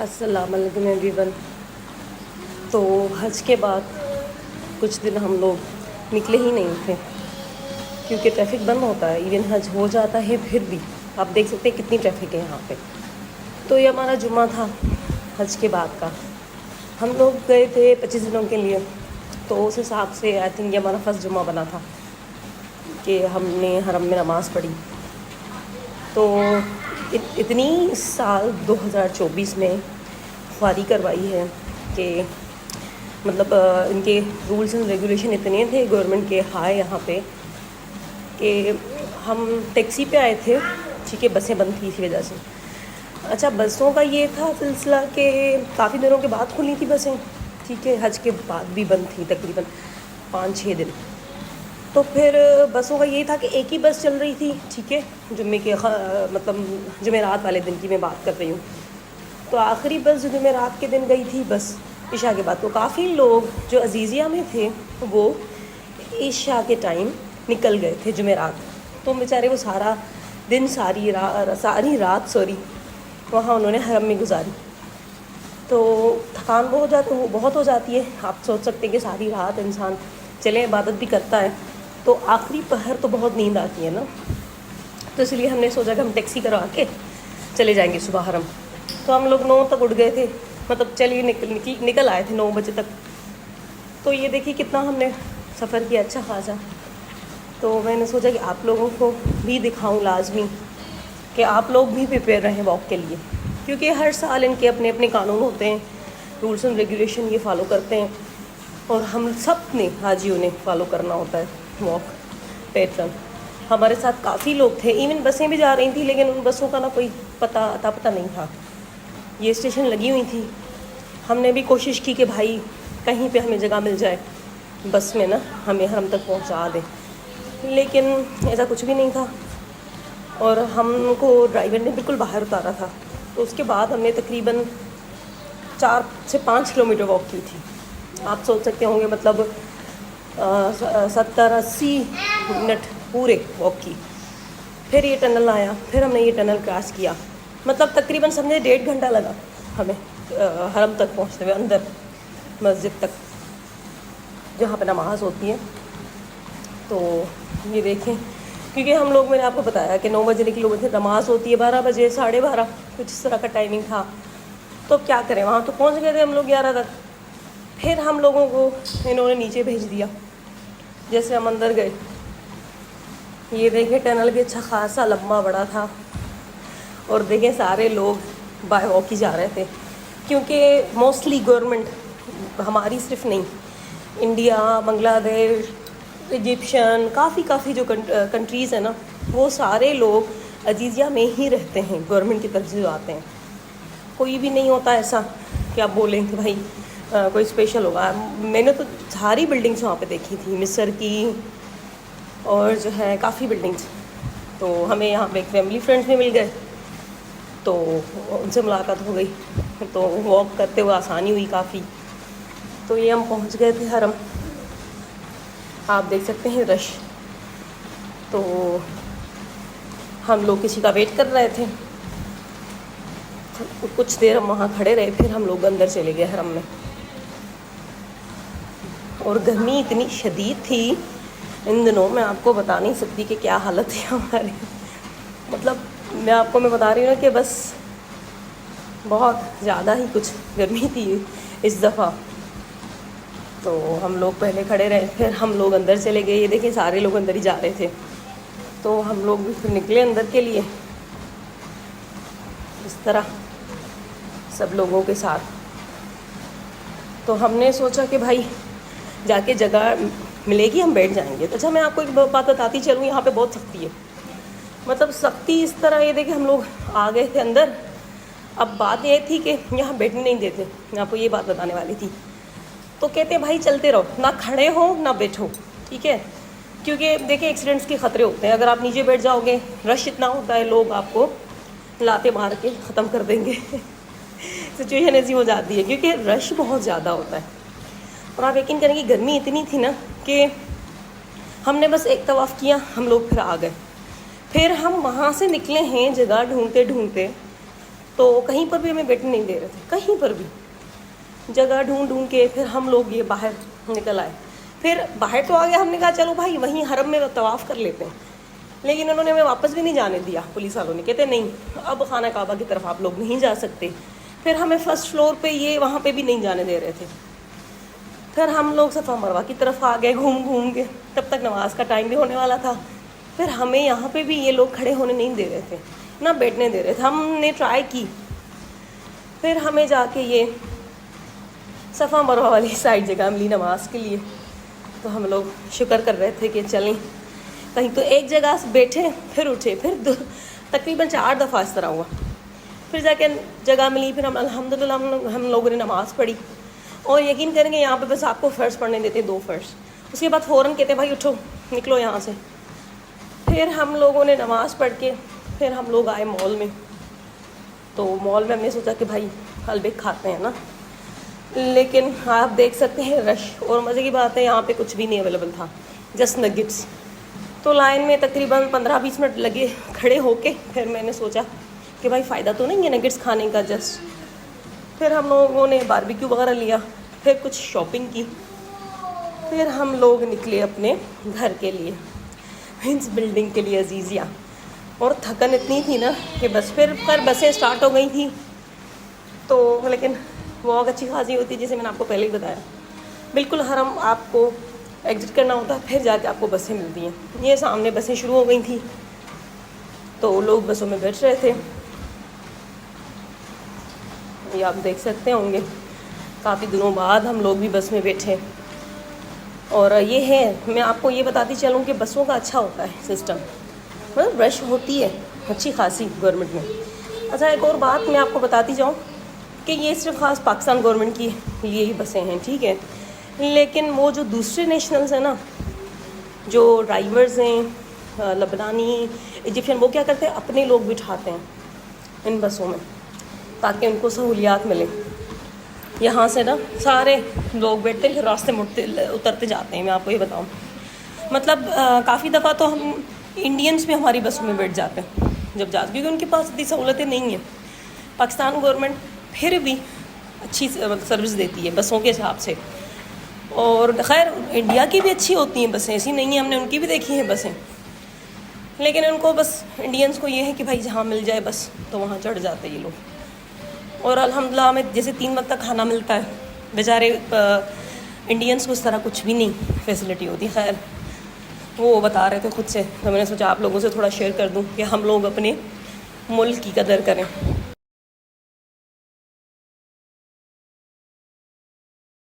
السلام علیکم every one. تو حج کے بعد کچھ دن ہم لوگ نکلے ہی نہیں تھے کیونکہ ٹریفک بند ہوتا ہے. ایون حج ہو جاتا ہے پھر بھی آپ دیکھ سکتے ہیں کتنی ٹریفک ہے یہاں پہ. تو یہ ہمارا جمعہ تھا حج کے بعد کا. ہم لوگ گئے تھے 25 دنوں کے لیے. تو اس حساب سے آئی تھنک یہ ہمارا فرسٹ جمعہ بنا تھا کہ ہم نے حرم میں نماز پڑھی. تو اتنی سال 2024 میں خواری کروائی ہے کہ مطلب ان کے رولز اینڈ ریگولیشن اتنے تھے گورنمنٹ کے ہائے یہاں پہ کہ ہم ٹیکسی پہ آئے تھے. ٹھیک ہے, بسیں بند تھی اسی وجہ سے. اچھا, بسوں کا یہ تھا سلسلہ کہ کافی دنوں کے بعد کھلی تھی بسیں. ٹھیک ہے, حج کے بعد بھی بند تھی تقریباً 5-6 دن. تو پھر بسوں کا یہ تھا کہ ایک ہی بس چل رہی تھی. ٹھیک ہے, جمعے کے مطلب جمعرات والے دن کی میں بات کر رہی ہوں. تو آخری بس جو جمعرات کے دن گئی تھی بس عشاء کے بعد. تو کافی لوگ جو عزیزیہ میں تھے وہ عشاء کے ٹائم نکل گئے تھے جمعرات. تو بیچارے وہ سارا دن ساری رات وہاں انہوں نے حرم میں گزاری. تو تھکان بہت ہو جاتی ہے. آپ سوچ سکتے ہیں کہ ساری رات انسان چلے عبادت بھی کرتا ہے تو آخری پہر تو بہت نیند آتی ہے نا. تو اس لیے ہم نے سوچا کہ ہم ٹیکسی کروا کے چلے جائیں گے صبح حرم. تو ہم لوگ 9 تک اٹھ گئے تھے, مطلب چلیے نکل آئے تھے 9 بجے تک. تو یہ دیکھیے کتنا ہم نے سفر کیا, اچھا خاصا. تو میں نے سوچا کہ آپ لوگوں کو بھی دکھاؤں لازمی کہ آپ لوگ بھی پریپیئر رہیں واک کے لیے, کیونکہ ہر سال ان کے اپنے اپنے قانون ہوتے ہیں, رولس اینڈ ریگولیشن یہ فالو کرتے ہیں. اور ہم سب نے حاجیوں نے فالو کرنا ہوتا ہے واک پیٹرن. ہمارے ساتھ کافی لوگ تھے, ایون بسیں بھی جا رہی تھیں لیکن ان بسوں کا نا کوئی پتہ نہیں تھا. یہ اسٹیشن لگی ہوئی تھی. ہم نے بھی کوشش کی کہ بھائی کہیں پہ ہمیں جگہ مل جائے بس میں نا, ہمیں حرم تک پہنچا دے, لیکن ایسا کچھ بھی نہیں تھا. اور ہم کو ڈرائیور نے بالکل باہر اتارا تھا. تو اس کے بعد ہم نے تقریباً 4 سے 5 کلومیٹر واک کی تھی. آپ سوچ سکتے ہوں گے مطلب 70-80 منٹ پورے واک کی. پھر یہ ٹنل آیا, پھر ہم نے یہ ٹنل کراس کیا. مطلب تقریباً سمجھے 1.5 گھنٹہ لگا ہمیں حرم تک پہنچتے ہوئے, اندر مسجد تک جہاں پہ نماز ہوتی ہے. تو یہ دیکھیں, کیونکہ ہم لوگ, میں نے آپ کو بتایا کہ 9 بجے نکلے ہوئے تھے, نماز ہوتی ہے 12 بجے 12:30 کچھ اس طرح کا ٹائمنگ تھا. تو کیا کریں, وہاں تو پہنچ گئے تھے ہم لوگ 11 تک. پھر ہم لوگوں کو انہوں نے نیچے بھیج دیا. جیسے ہم اندر گئے, یہ دیکھیں ٹنل بھی اچھا خاصا لمبا بڑا تھا. اور دیکھیں سارے لوگ بائی واک ہی جا رہے تھے, کیونکہ موسٹلی گورنمنٹ ہماری صرف نہیں, انڈیا, بنگلہ دیش, ایجپشن, کافی جو کنٹریز ہیں نا, وہ سارے لوگ عزیزیہ میں ہی رہتے ہیں. گورنمنٹ کی طرف سے جو آتے ہیں, کوئی بھی نہیں ہوتا ایسا کہ آپ بولیں کہ بھائی کوئی اسپیشل ہوگا. میں نے تو ساری بلڈنگس وہاں پہ دیکھی تھی, مصر کی اور جو ہے کافی بلڈنگس. تو ہمیں یہاں پہ ایک فیملی فرینڈس بھی مل گئے, تو ان سے ملاقات ہو گئی. تو واک کرتے ہوئے آسانی ہوئی کافی. تو یہ ہم پہنچ گئے تھے حرم. آپ دیکھ سکتے ہیں رش. تو ہم لوگ کسی کا ویٹ کر رہے تھے. کچھ دیر ہم وہاں کھڑے رہے, پھر ہم لوگ اندر چلے گئے حرم میں. اور گرمی اتنی شدید تھی ان دنوں, میں آپ کو بتا نہیں سکتی کہ کیا حالت ہے ہماری. مطلب میں بتا رہی ہوں کہ بس بہت زیادہ ہی کچھ گرمی تھی اس دفعہ. تو ہم لوگ پہلے کھڑے رہے, پھر ہم لوگ اندر چلے گئے. یہ دیکھیں سارے لوگ اندر ہی جا رہے تھے, تو ہم لوگ بھی پھر نکلے اندر کے لیے اس طرح سب لوگوں کے ساتھ. تو ہم نے سوچا کہ بھائی جا کے جگہ ملے گی ہم بیٹھ جائیں گے. تو اچھا, میں آپ کو ایک بات بتاتی چلوں, یہاں پہ بہت سختی ہے. مطلب سختی اس طرح یہ دیکھیں, ہم لوگ آ گئے تھے اندر. اب بات یہ تھی کہ یہاں بیٹھنے نہیں دیتے, میں آپ کو یہ بات بتانے والی تھی. تو کہتے ہیں بھائی چلتے رہو, نہ کھڑے ہو نہ بیٹھو. ٹھیک ہے, کیونکہ دیکھیں ایکسیڈنٹس کے خطرے ہوتے ہیں. اگر آپ نیچے بیٹھ جاؤ گے, رش اتنا ہوتا ہے, لوگ آپ کو لاتے مار کے ختم کر دیں گے. سچویشن ایسی ہو جاتی ہے کیونکہ رش بہت زیادہ ہوتا ہے. اور آپ یقین کریں گے گرمی اتنی تھی نا کہ ہم نے بس ایک طواف کیا, ہم لوگ پھر آ گئے. پھر ہم وہاں سے نکلے ہیں جگہ ڈھونڈتے تو کہیں پر بھی ہمیں بیٹھنے نہیں دے رہے تھے، کہیں پر بھی. جگہ ڈھونڈ ڈھونڈ کے پھر ہم لوگ یہ باہر نکل آئے. پھر باہر تو آ گیا، ہم نے کہا چلو بھائی وہیں حرم میں طواف کر لیتے ہیں، لیکن انہوں نے ہمیں واپس بھی نہیں جانے دیا. پولیس والوں نے کہتے نہیں اب خانہ کعبہ کی طرف آپ لوگ نہیں جا سکتے. پھر ہمیں فرسٹ فلور پہ یہ وہاں پہ بھی نہیں جانے دے رہے تھے. پھر ہم لوگ صفا مروہ کی طرف آ گئے گھوم گھوم کے، تب تک نماز کا ٹائم بھی ہونے والا تھا. پھر ہمیں یہاں پہ بھی یہ لوگ کھڑے ہونے نہیں دے رہے تھے، نہ بیٹھنے دے رہے تھے. ہم نے ٹرائی کی، پھر ہمیں جا کے یہ صفا مروہ والی سائڈ جگہ ملی نماز کے لیے. تو ہم لوگ شکر کر رہے تھے کہ چلیں کہیں تو ایک جگہ سے بیٹھے پھر اٹھے. پھر تقریباً 4 دفعہ اس طرح ہوا، پھر جا کے جگہ ملی. پھر ہم الحمدللہ ہم لوگوں نے نماز پڑھی. اور یقین کریں گے یہاں پہ بس آپ کو فرض پڑھنے دیتے 2 فرض، اس کے بعد فوراً کہتے بھائی اٹھو نکلو یہاں سے. پھر ہم لوگوں نے نماز پڑھ کے پھر ہم لوگ آئے مال میں. تو مال میں ہم نے سوچا کہ بھائی حلبے کھاتے ہیں نا، لیکن آپ دیکھ سکتے ہیں رش. اور مزے کی بات ہے یہاں پہ کچھ بھی نہیں اویلیبل تھا، جسٹ نگٹس. تو لائن میں تقریباً 15-20 منٹ لگے کھڑے ہو کے. پھر میں نے سوچا کہ بھائی فائدہ تو نہیں ہے نگٹس کھانے کا جسٹ. پھر ہم لوگوں نے باربیکیو وغیرہ لیا، پھر کچھ شاپنگ کی. پھر ہم لوگ نکلے اپنے گھر کے لیے، مینس بلڈنگ کے لیے عزیزیہ. اور تھکن اتنی تھی نا کہ بس پھر بسیں اسٹارٹ ہو گئی تھیں. تو لیکن واک اچھی خاصی ہوتی ہے، جیسے میں نے آپ کو پہلے ہی بتایا. بالکل حرم آپ کو ایگزٹ کرنا ہوتا ہے، پھر جا کے آپ کو بسیں ملتی ہیں. یہ سامنے بسیں شروع ہو گئی تھیں تو لوگ بسوں میں بیٹھ رہے تھے. یہ آپ دیکھ سکتے ہوں گے کافی دنوں بعد ہم لوگ بھی بس میں بیٹھے. اور یہ ہے، میں آپ کو یہ بتاتی چلوں کہ بسوں کا اچھا ہوتا ہے سسٹم، مطلب رش ہوتی ہے اچھی خاصی گورنمنٹ میں. اچھا ایک اور بات میں آپ کو بتاتی جاؤں کہ یہ صرف خاص پاکستان گورنمنٹ کی لیے ہی بسیں ہیں، ٹھیک ہے. لیکن وہ جو دوسرے نیشنلز ہیں نا، جو ڈرائیورز ہیں لبنانی ایجپشین، وہ کیا کرتے ہیں اپنے لوگ بٹھاتے ہیں ان بسوں میں تاکہ ان کو سہولیات ملیں. یہاں سے نا سارے لوگ بیٹھتے ہیں پھر راستے مڑتے اترتے جاتے ہیں. میں آپ کو یہ بتاؤں مطلب کافی دفعہ تو ہم انڈینس بھی ہماری بسوں میں بیٹھ جاتے ہیں جب جاتے، کیونکہ ان کے پاس اتنی سہولتیں نہیں ہیں. پاکستان گورنمنٹ پھر بھی اچھی سروس دیتی ہے بسوں کے حساب سے. اور خیر انڈیا کی بھی اچھی ہوتی ہیں بسیں، ایسی نہیں ہیں، ہم نے ان کی بھی دیکھی ہیں بسیں. لیکن ان کو بس انڈینس کو یہ ہے کہ بھائی جہاں مل جائے بس تو وہاں چڑھ جاتے یہ لوگ. اور الحمدللہ ہمیں جیسے 3 وقت تک کھانا ملتا ہے، بیچارے انڈینس کو اس طرح کچھ بھی نہیں فیسلٹی ہوتی. خیر وہ بتا رہے تھے خود سے، تو میں نے سوچا آپ لوگوں سے تھوڑا شیئر کر دوں کہ ہم لوگ اپنے ملک کی قدر کریں.